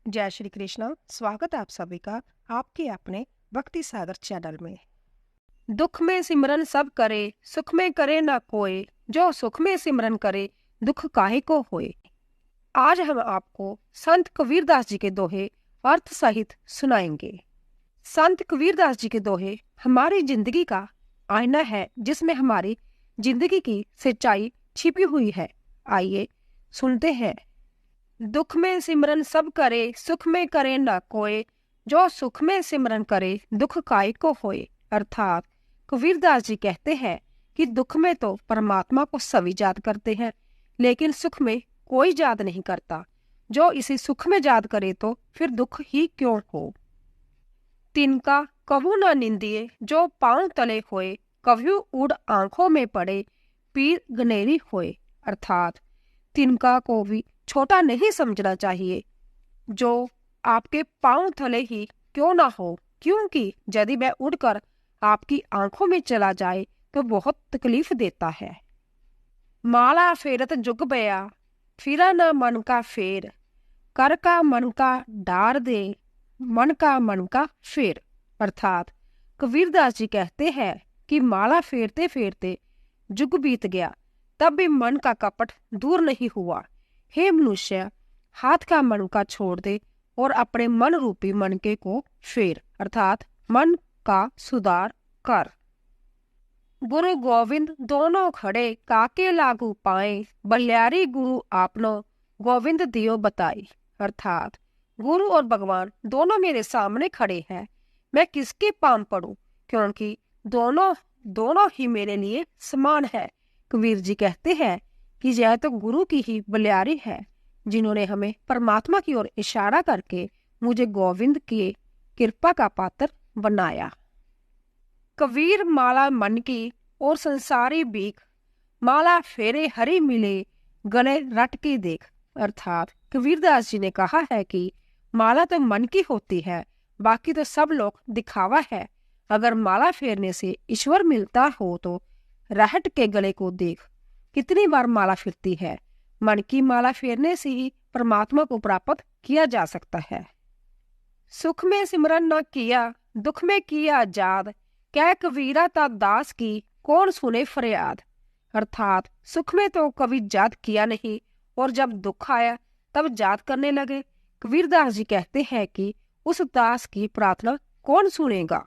जय श्री कृष्णा। स्वागत है आप सभी का आपके अपने भक्ति सागर चैनल में। दुख में सिमरन सब करे, सुख में करे ना कोई, जो सुख में सिमरन करे दुख काहे को होए। आज हम आपको संत कबीरदास जी के दोहे अर्थ सहित सुनाएंगे। संत कबीरदास जी के दोहे हमारी जिंदगी का आईना है, जिसमें हमारी जिंदगी की सच्चाई छिपी हुई है। आइए सुनते हैं। दुख में सिमरन सब करे, सुख में करे ना कोई, जो सुख में सिमरन करे दुख काहे को होए। अर्थात कबीरदास जी कहते हैं कि दुख में तो परमात्मा को सभी याद करते हैं, लेकिन सुख में कोई याद नहीं करता। जो इसे सुख में याद करे तो फिर दुख ही क्यों हो। तिनका कभू न निंदिए, जो पांव तले होए, कभू उड़ आंखों में पड़े, पीर गनेरी होए। अर्थात तिनका को भी छोटा नहीं समझना चाहिए, जो आपके पांव तले ही क्यों ना हो, क्योंकि यदि वह उड़कर आपकी आंखों में चला जाए तो बहुत तकलीफ देता है। माला फेरत जुग बया, फिरा न मन का फेर, कर का मन का डार दे, मन का फेर। अर्थात कबीरदास जी कहते हैं कि माला फेरते फेरते जुग बीत गया, तब भी मन का कपट दूर नहीं हुआ। हे मनुष्य, हाथ का मनका छोड़ दे और अपने मन रूपी मनके को फेर, अर्थात मन का सुधार कर। गुरु गोविंद दोनों खड़े, काके लागू पाए, बलियारी गुरु आपनो, गोविंद दियो बताई। अर्थात गुरु और भगवान दोनों मेरे सामने खड़े हैं, मैं किसके पांव पड़ूं, क्योंकि दोनों ही मेरे लिए समान है। कबीर जी कहते हैं कि यह तो गुरु की ही बलियारी है, जिन्होंने हमें परमात्मा की ओर इशारा करके मुझे गोविंद की कृपा का पात्र बनाया। कबीर माला मन की और संसारी बीख, माला फेरे हरी मिले, गले रट के देख। अर्थात कबीरदास जी ने कहा है कि माला तो मन की होती है, बाकी तो सब लोग दिखावा है। अगर माला फेरने से ईश्वर मिलता हो तो रहट के गले को देख, कितनी बार माला फिरती है। मन की माला फेरने से ही परमात्मा को प्राप्त किया जा सकता है। सुख में सिमरन न किया, दुख में किया याद, कह कबीरा ता दास की, कौन सुने फरियाद। अर्थात सुख में तो कभी याद किया नहीं, और जब दुख आया तब याद करने लगे। कबीरदास जी कहते हैं कि उस दास की प्रार्थना कौन सुनेगा।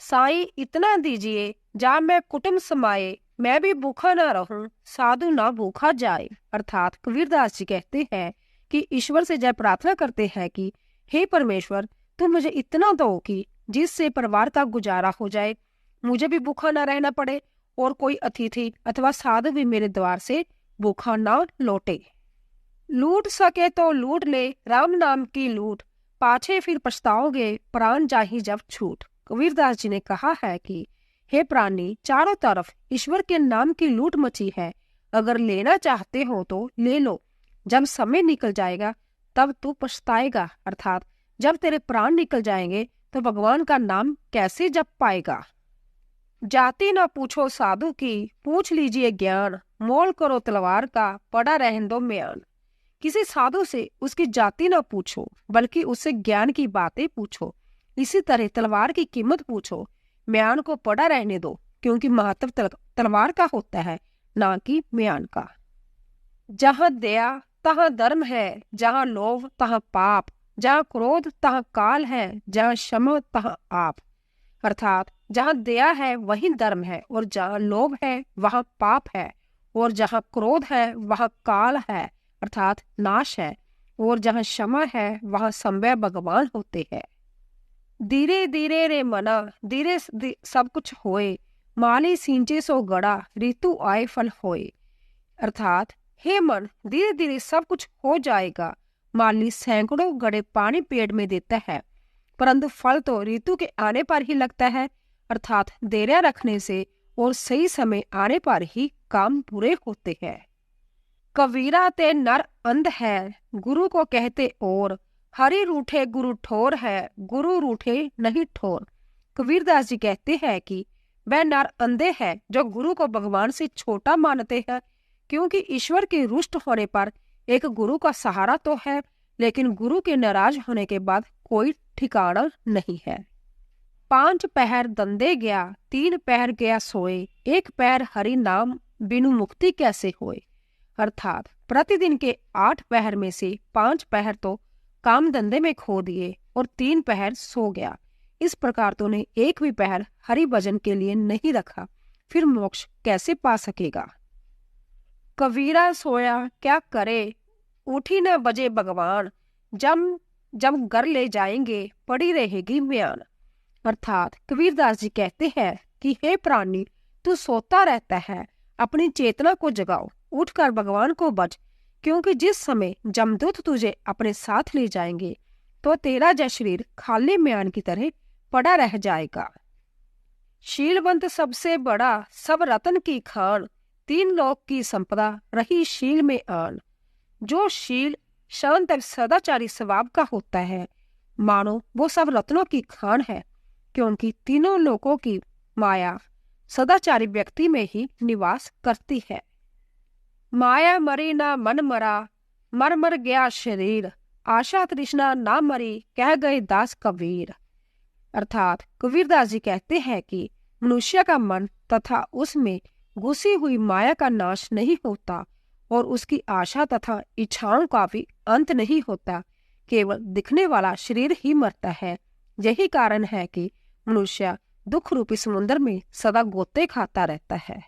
साईं इतना दीजिए, जा मैं कुटुंब समाये, मैं भी भूखा ना रहूं, साधु ना भूखा जाए। अर्थात कबीरदास जी कहते हैं कि ईश्वर से जय प्रार्थना करते हैं कि हे परमेश्वर, तुम मुझे इतना दो कि जिससे परिवार का गुजारा हो जाए, मुझे भी भूखा ना रहना पड़े और कोई अतिथि अथवा साधु भी मेरे द्वार से भूखा ना लौटे। लूट सके तो लूट ले, राम नाम की लूट, पाछे फिर पछताओगे, प्राण जाही जब छूट। कबीरदास जी ने कहा है कि हे प्राणी, चारों तरफ ईश्वर के नाम की लूट मची है, अगर लेना चाहते हो तो ले लो, जब समय निकल जाएगा तब तू पछताएगा। अर्थात जब तेरे प्राण निकल जाएंगे तो भगवान का नाम कैसे जप पाएगा। जाति ना पूछो साधु की, पूछ लीजिए ज्ञान, मोल करो तलवार का, पड़ा रहन दो म्यान। किसी साधु से उसकी जाति ना पूछो, बल्कि उससे ज्ञान की बातें पूछो। इसी तरह तलवार की कीमत पूछो, म्यान को पड़ा रहने दो, क्योंकि महत्व तलवार का होता है, ना कि म्यान का। जहाँ दया तहाँ धर्म है, जहाँ लोभ तहाँ पाप, जहाँ क्रोध तहाँ काल है, जहाँ क्षमा तहाँ आप। अर्थात जहाँ दया है वहीं धर्म है, और जहाँ लोभ है वहाँ पाप है, और जहाँ क्रोध है वहाँ काल है अर्थात नाश है, और जहाँ क्षमा है वहाँ संभय भगवान होते हैं। धीरे धीरे रे मना, धीरे सब कुछ होए, माली सींचे सो गड़ा, ऋतु आए फल होए। अर्थात हे मन, धीरे धीरे सब कुछ हो जाएगा। माली सैकड़ों गड़े पानी पेड़ में देता है, परंतु फल तो ऋतु के आने पर ही लगता है। अर्थात देर रखने से और सही समय आने पर ही काम पूरे होते हैं। कबीरा ते नर अंध है, गुरु को कहते और, हरि रूठे गुरु ठोर है, गुरु रूठे नहीं ठोर। कबीरदास जी कहते हैं कि वह नर अंधे है जो गुरु को भगवान से छोटा मानते हैं, क्योंकि ईश्वर के रुष्ट होने पर एक गुरु का सहारा तो है, लेकिन गुरु के नाराज होने के बाद कोई ठिकाना नहीं है। 5 पहर दंदे गया, 3 पहर गया सोए, 1 पहर हरि नाम बिनु मुक्ति कैसे होए। अर्थात प्रतिदिन के 8 पहर में से 5 पहर तो काम धंधे में खो दिए और 3 पहर सो गया। इस प्रकार तूने एक भी पहर हरि भजन के लिए नहीं रखा, फिर मोक्ष कैसे पा सकेगा। कबीरा सोया क्या करे, उठी न बजे भगवान, जब जब घर ले जाएंगे पड़ी रहेगी म्यान। अर्थात कबीरदास जी कहते हैं कि हे प्राणी, तू सोता रहता है, अपनी चेतना को जगाओ, उठकर भगवान को भज, क्योंकि जिस समय जमदूत तुझे अपने साथ ले जाएंगे तो तेरा यह शरीर खाली म्यान की तरह पड़ा रह जाएगा। शीलवंत सबसे बड़ा, सब रतन की खान, 3 लोक की संपदा रही शील में आन। जो शील शांत और सदाचारी स्वभाव का होता है, मानो वो सब रत्नों की खान है, क्योंकि तीनों लोकों की माया सदाचारी व्यक्ति में ही निवास करती है। माया मरी ना मन मरा, मर मर गया शरीर, आशा तृष्णा ना मरी, कह गए दास कबीर। अर्थात कबीरदास जी कहते हैं कि मनुष्य का मन तथा उसमें घुसी हुई माया का नाश नहीं होता और उसकी आशा तथा इच्छाओं का भी अंत नहीं होता, केवल दिखने वाला शरीर ही मरता है। यही कारण है कि मनुष्य दुख रूपी समुद्र में सदा गोते खाता रहता है।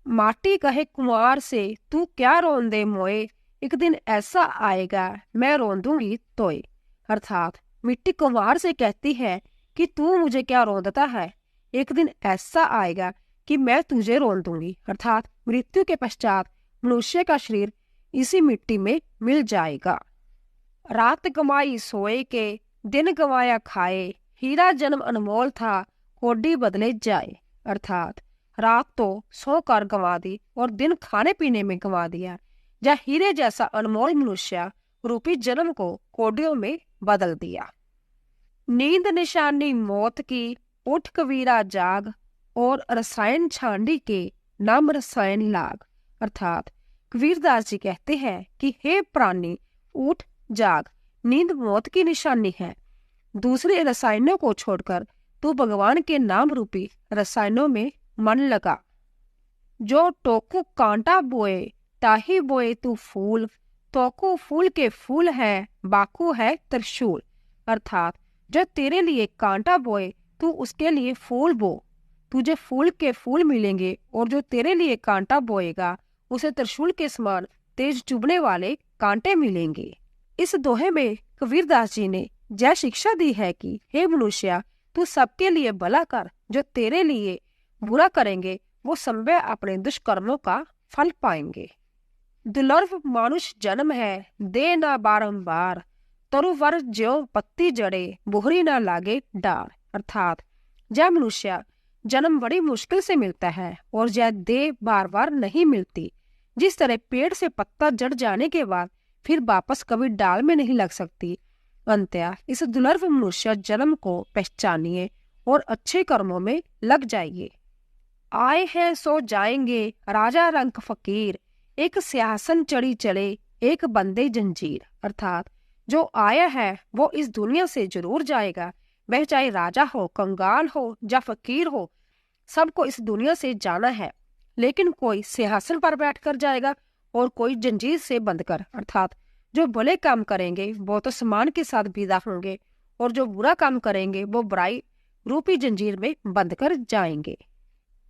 माटी कहे कुंवार से, तू क्या रोंदे मोए, एक दिन ऐसा आएगा मैं रोंदूंगी तोय। अर्थात मिट्टी कुंवार से कहती है कि तू मुझे क्या रोंदता है, एक दिन ऐसा आएगा कि मैं तुझे रोन दूंगी। अर्थात मृत्यु के पश्चात मनुष्य का शरीर इसी मिट्टी में मिल जाएगा। रात गंवाई सोए के, दिन गंवाया खाए, हीरा जन्म अनमोल था, कोडी बदले जाए। अर्थात रात तो सोकर गंवा दी और दिन खाने पीने में गंवा दिया, या हीरे जैसा अनमोल मनुष्य रूपी जन्म को कोडियों में बदल दिया। नींद निशानी मौत की, उठ कबीरा जाग, और रसायन छांडी के, नाम रसायन लाग। अर्थात कबीरदास जी कहते हैं कि हे प्राणी, उठ जाग, नींद मौत की निशानी है। दूसरे रसायनों को छोड़कर तू भगवान के नाम रूपी रसायनों में मन लगा। जो टोकू कांटा बोए, ताही बोए तू फूल, तोकू फूल के फूल है, बाकू है त्रिशूल। अर्थात जो तेरे लिए कांटा बोए तू उसके लिए फूल बो, तुझे फूल के फूल मिलेंगे, और जो तेरे लिए कांटा बोएगा उसे त्रिशूल के समान तेज चुभने वाले कांटे मिलेंगे। इस दोहे में कबीरदास जी ने यह शिक्षा दी है कि हे मनुष्य, तू सबके लिए भला कर, जो तेरे लिए बुरा करेंगे वो संभव अपने दुष्कर्मों का फल पाएंगे। दुर्लभ मानुष जन्म है, दे ना बारंबार, तरुवर ज्यों पत्ती जड़े, बोहरी ना लागे डार। अर्थात यह मनुष्य जन्म बड़ी मुश्किल से मिलता है और यह देह बार बार नहीं मिलती। जिस तरह पेड़ से पत्ता जड़ जाने के बाद फिर वापस कभी डाल में नहीं लग सकती, अंततः इस दुर्लभ मनुष्य जन्म को पहचानिए और अच्छे कर्मों में लग जाइए। आए हैं सो जाएंगे, राजा रंक फकीर, एक सिंहासन चढ़ी चले, एक बंदे जंजीर। अर्थात जो आया है वो इस दुनिया से जरूर जाएगा, वह चाहे राजा हो, कंगाल हो या फकीर हो, सबको इस दुनिया से जाना है। लेकिन कोई सिंहासन पर बैठकर जाएगा और कोई जंजीर से बंद कर। अर्थात जो भले काम करेंगे वो तो सम्मान के साथ विदा होंगे, और जो बुरा काम करेंगे वो बुराई रूपी जंजीर में बंद कर जाएंगे।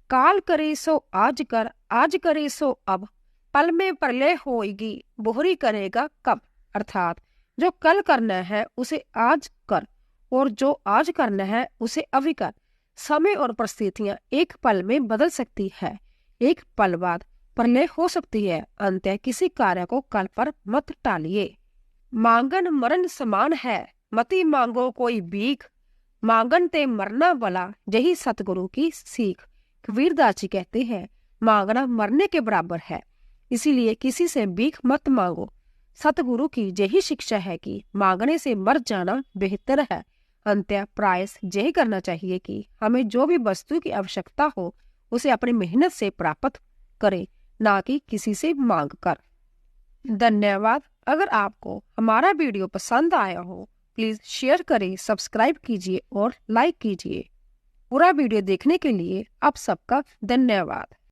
काल करे सो आज कर, आज करे सो अब, पल में प्रलय होएगी, बोहरी करेगा कब। अर्थात जो कल करना है उसे आज कर, और जो आज करना है उसे अभी कर। समय और परिस्थितियां एक पल में बदल सकती है, एक पल बाद प्रलय हो सकती है। अंततः किसी कार्य को कल पर मत टालिए। मांगन मरण समान है, मती मांगो कोई भीख, मांगन ते मरना भला, यही सतगुरु की सीख। कबीरदास जी कहते हैं मांगना मरने के बराबर है, इसीलिए किसी से भीख मत मांगो। सतगुरु की यही शिक्षा है कि मांगने से मर जाना बेहतर है। अंत्य प्रायस यही करना चाहिए कि हमें जो भी वस्तु की आवश्यकता हो उसे अपनी मेहनत से प्राप्त करें, ना कि किसी से मांग कर। धन्यवाद। अगर आपको हमारा वीडियो पसंद आया हो प्लीज़ शेयर करें, सब्सक्राइब कीजिए और लाइक कीजिए। पूरा वीडियो देखने के लिए आप सबका धन्यवाद।